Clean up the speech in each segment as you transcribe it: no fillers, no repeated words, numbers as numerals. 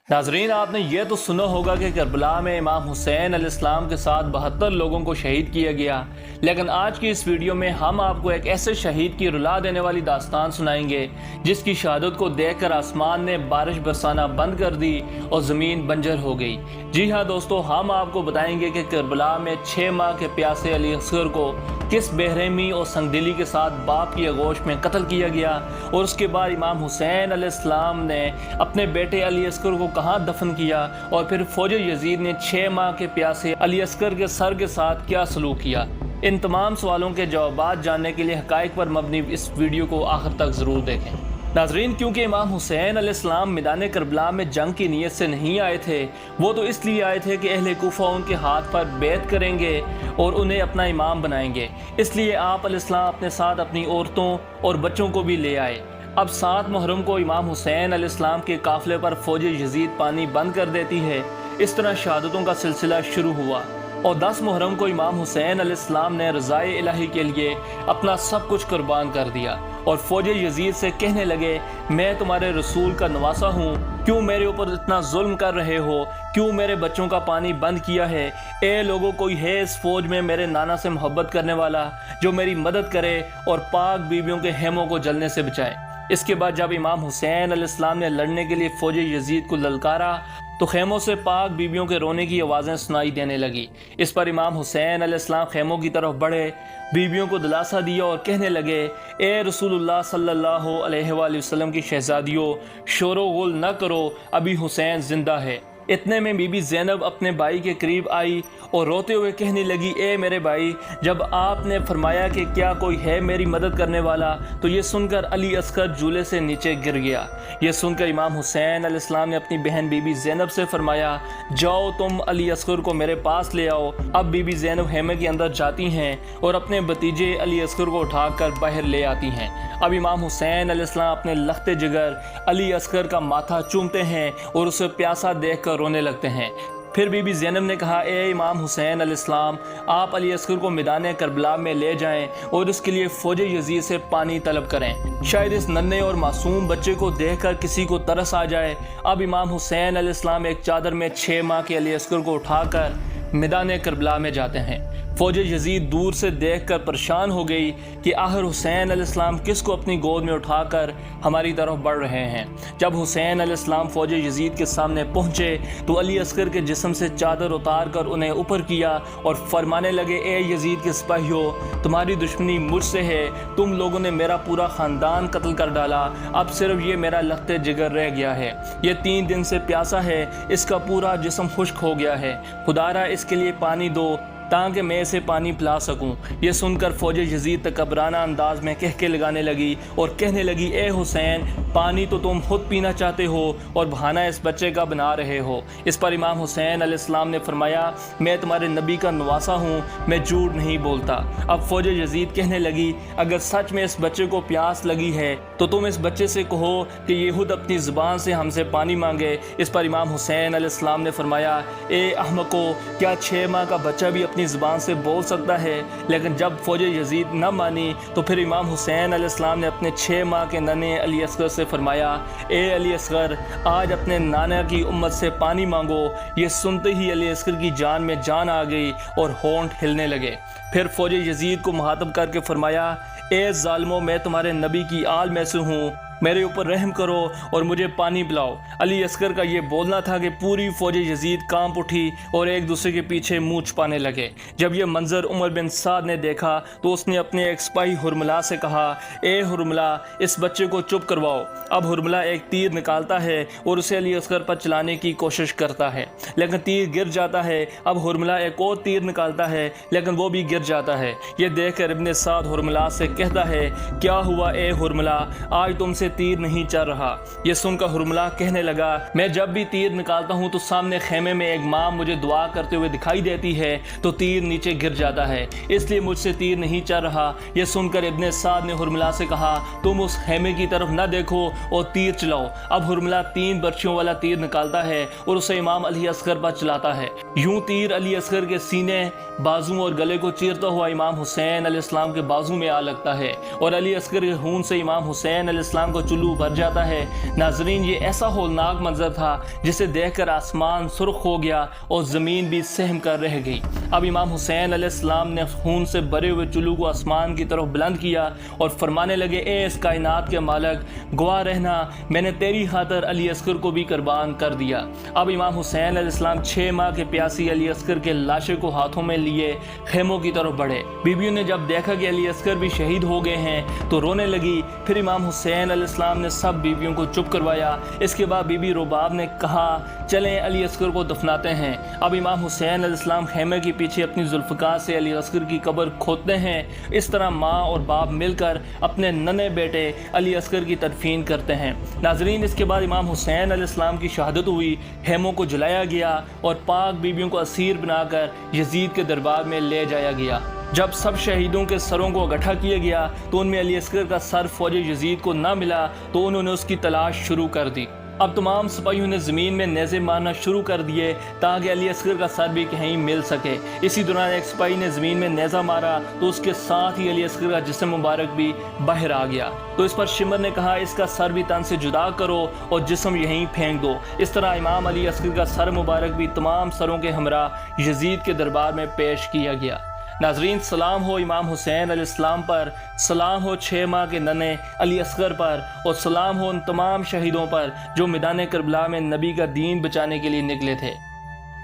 नाजरीन, आपने ये तो सुना होगा कि करबला में इमाम हुसैन अलैहिस्सलाम के साथ 72 लोगों को शहीद किया गया। लेकिन आज की इस वीडियो में हम आपको एक ऐसे शहीद की रुला देने वाली दास्तान सुनाएंगे जिसकी शहादत को देखकर आसमान ने बारिश बरसाना बंद कर दी और ज़मीन बंजर हो गई। जी हाँ दोस्तों, हम आपको बताएंगे कि करबला में 6 माह के प्यासे अली असगर को किस बेरहमी और संगदिली के साथ बाप की आगोश में कत्ल किया गया और उसके बाद इमाम हुसैन अलैहिस्सलाम ने अपने बेटे अली असगर को कहाँ दफन किया और फिर फौज यजीद ने 6 माह के प्यासे अली असगर के सर के साथ क्या सलूक किया। इन तमाम सवालों के जवाब जानने के लिए हकाइक पर मबनी इस वीडियो को आखिर तक ज़रूर देखें। नाजरीन, क्योंकि इमाम हुसैन अलैहिस्सलाम मैदान करबला में जंग की नीयत से नहीं आए थे, वो तो इसलिए आए थे कि अहले कूफा उनके हाथ पर बैत करेंगे और उन्हें अपना इमाम बनाएंगे। इसलिए आप अलैहिस्सलाम अपने साथ अपनी औरतों और बच्चों को भी ले आए। अब 7 मुहर्रम को इमाम हुसैन अलैहिस्सलाम के काफिले पर फौज यजीद पानी बंद कर देती है। इस तरह शहादतों का सिलसिला शुरू हुआ और 10 मुहर्रम को इमाम हुसैन अलैहिस्सलाम ने रज़ाए इलाही के लिए अपना सब कुछ कुर्बान कर दिया और फौज यजीद से कहने लगे, मैं तुम्हारे रसूल का नवासा हूँ, क्यों मेरे ऊपर इतना जुल्म कर रहे हो, क्यों मेरे बच्चों का पानी बंद किया है। ए लोगों, कोई है इस फौज में मेरे नाना से मोहब्बत करने वाला जो मेरी मदद करे और पाक बीवियों के हेमों को जलने से बचाए। इसके बाद जब इमाम हुसैन अलैहिस्सलाम ने लड़ने के लिए फौज यजीद को ललकारा तो खेमों से पाक बीबियों के रोने की आवाज़ें सुनाई देने लगी। इस पर इमाम हुसैन अलैहिस्सलाम खेमों की तरफ बढ़े, बीबियों को दिलासा दिया और कहने लगे, ए रसूलुल्लाह सल्लल्लाहु अलैहि वसल्लम की शहजादियों, शोरो गुल न करो, अभी हुसैन जिंदा है। इतने में बीबी ज़ैनब अपने भाई के करीब आई और रोते हुए कहने लगी, ए मेरे भाई, जब आपने फरमाया कि क्या कोई है मेरी मदद करने वाला, तो ये सुनकर अली असगर झूले से नीचे गिर गया। ये सुनकर इमाम हुसैन अलैहिस्सलाम ने अपनी बहन बीबी ज़ैनब से फरमाया, जाओ तुम अली असगर को मेरे पास ले आओ। अब बीबी ज़ैनब हेमे के अंदर जाती हैं और अपने भतीजे अली असगर को उठाकर बाहर ले आती हैं। अब इमाम हुसैन अलैहिस्सलाम अपने लख्ते जिगर अली असगर का माथा चूमते हैं और उसे प्यासा देखकर रोने लगते हैं। फिर बीबी ज़ैनब ने कहा, ए इमाम हुसैन अलैहिस्सलाम, आप अली असगर को मैदान करबला में ले जाएं और इसके लिए फौज यजीद से पानी तलब करें। शायद इस नन्हे और मासूम बच्चे को देखकर किसी को तरस आ जाए। अब इमाम हुसैन अलैहिस्सलाम एक चादर में 6 माह के अली असगर को उठाकर मैदान करबला में जाते हैं। फौज यजीद दूर से देखकर परेशान हो गई कि आखिर हुसैन अलैहिस्सलाम किसको अपनी गोद में उठाकर हमारी तरफ बढ़ रहे हैं। जब हुसैन अलैहिस्सलाम फौज यजीद के सामने पहुंचे तो अली असगर के जिस्म से चादर उतार कर उन्हें ऊपर किया और फरमाने लगे, ए यजीद के सिपाहियों, तुम्हारी दुश्मनी मुझसे है, तुम लोगों ने मेरा पूरा ख़ानदान कत्ल कर डाला, अब सिर्फ ये मेरा लख्ते जिगर रह गया है। ये 3 दिन से प्यासा है, इसका पूरा जिस्म खुश्क हो गया है, खुदारा इसके लिए पानी दो ताकि मैं इसे पानी पिला सकूं। ये सुनकर फौज यजीद तकबराना अंदाज में कहके लगाने लगी और कहने लगी, ए हुसैन, पानी तो तुम खुद पीना चाहते हो और बहाना इस बच्चे का बना रहे हो। इस पर इमाम हुसैन अलैहिस्सलाम ने फरमाया, मैं तुम्हारे नबी का नवासा हूँ, मैं झूठ नहीं बोलता। अब फौज यजीद कहने लगी, अगर सच में इस बच्चे को प्यास लगी है तो तुम इस बच्चे से कहो कि ये खुद अपनी ज़ुबान से हमसे पानी मांगे। इस पर इमाम हुसैन अलैहिस्सलाम ने फरमाया, ए अहमको, क्या 6 माह का बच्चा भी अपनी ज़ुबान से बोल सकता है। लेकिन जब फौज यजीद न मानी तो फिर इमाम हुसैन अलैहिस्सलाम ने अपने 6 माह के नन्हे अली असगर से फरमाया, ए अली असगर, आज अपने नाना की उम्मत से पानी मांगो। ये सुनते ही अली असगर की जान में जान आ गई और होंठ हिलने लगे। फिर फौज यजीद को मुखातब करके फरमाया, ए जालिमों, मैं तुम्हारे नबी की आल में से हूँ, मेरे ऊपर रहम करो और मुझे पानी पिलाओ। अली असगर का ये बोलना था कि पूरी फौज यजीद कांप उठी और एक दूसरे के पीछे मुँह छुपाने लगे। जब यह मंजर उमर बिन साद ने देखा तो उसने अपने एक सिपाही हुरमला से कहा, ए हुरमला, इस बच्चे को चुप करवाओ। अब हुरमला एक तीर निकालता है और उसे अली असगर पर चलाने की कोशिश करता है, लेकिन तीर गिर जाता है। अब हुरमला एक और तीर निकालता है, लेकिन वो भी गिर जाता है। ये देखकर इब्ने साद हुरमला से कहता है, क्या हुआ ए हुरमला, आज तुमसे तीर नहीं चल रहा। यह सुनकर हुरमला कहने लगा, मैं जब भी तीर निकालता हूं तो सामने खेमे में एक माँ मुझे दुआ करते हुए दिखाई देती है तो तीर नीचे गिर जाता है, इसलिए मुझसे तीर नहीं चल रहा। यह सुनकर इब्ने साद ने हुरमला से कहा, तुम उस खेमे की तरफ न देखो और तीर चलाओ। अब हुरमला 3 बर्छियों वाला तीर निकालता है और उसे इमाम अली असगर पर चलाता है। यूं तीर अली असगर के सीने, बाजू और गले को चीरता हुआ इमाम हुसैन अलैहिस्सलाम के बाजू में आ लगता है और अली असगर के खून से इमाम हुसैन अलैहिस्सलाम को चुल्लू भर जाता है। नाजरीन, ये ऐसा होलनाक मंजर था जिसे देखकर आसमान सुर्ख हो गया और ज़मीन भी सहम कर रह गई। अब इमाम हुसैन अलैहिस्सलाम ने खून से भरे हुए चुल्लू को आसमान की तरफ बुलंद किया और फरमाने लगे, ए इस कायनात के मालिक, गवाह रहना, मैंने तेरी खातर अली अस्कर को भी कुर्बान कर दिया। अब इमाम हुसैन अलैहिस्सलाम 6 माह के प्यासी अली अस्कर के लाशे को हाथों में लिए खेमों की तरफ बढ़े। बीबियों ने जब देखा कि अली अस्कर भी शहीद हो गए हैं तो रोने लगी। फिर इमाम हुसैन अलैहिस्सलाम ने सब बीबियों को चुप करवाया। इसके बाद बीबी रुबाब ने कहा, चलें अली अस्कर को दफनाते हैं। अब इमाम हुसैन अलैहिस्सलाम खेमे के पीछे अपनी जुल्फ़कार से अली अस्कर की कब्र खोदते हैं। इस तरह माँ और बाप मिलकर अपने नन्हे बेटे अली अस्कर की तदफीन करते हैं। नाजरीन, इसके बाद इमाम हुसैन अलैहिस्सलाम की शहादत हुई, खेमों को जलाया गया और पाक बीबियों को असीर बनाकर यजीद के दरबार में ले जाया गया। जब सब शहीदों के सरों को इकट्ठा किया गया तो उनमें अली अस्कर का सर फौज यजीद को न मिला तो उन्होंने उसकी तलाश शुरू कर दी। अब तमाम सिपाहियों ने ज़मीन में नेज़े मारना शुरू कर दिए ताकि अली अस्कर का सर भी कहीं मिल सके। इसी दौरान एक सिपाही ने ज़मीन में नेज़ा मारा तो उसके साथ ही अली अस्कर का जिस्म मुबारक भी बाहर आ गया। तो इस पर शिमर ने कहा, इसका सर भी तन से जुदा करो और जिस्म यहीं फेंक दो। इस तरह इमाम अली अस्कर का सर मुबारक भी तमाम सरों के हमरा यजीद के दरबार में पेश किया गया। नाजरीन, सलाम हो इमाम हुसैन अलैहिस्सलाम पर, सलाम हो 6 माह के नन्हे अली अस्कर पर और सलाम हो उन तमाम शहीदों पर जो मैदान करबला में नबी का दीन बचाने के लिए निकले थे।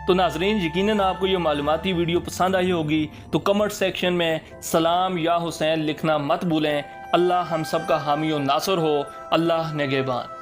तो नाजरीन, यकीनन आपको ये मालूमाती वीडियो पसंद आई होगी तो कमेंट सेक्शन में सलाम या हुसैन लिखना मत भूलें। अल्लाह हम सब का हामी और नासर हो। अल्लाह निगहबान।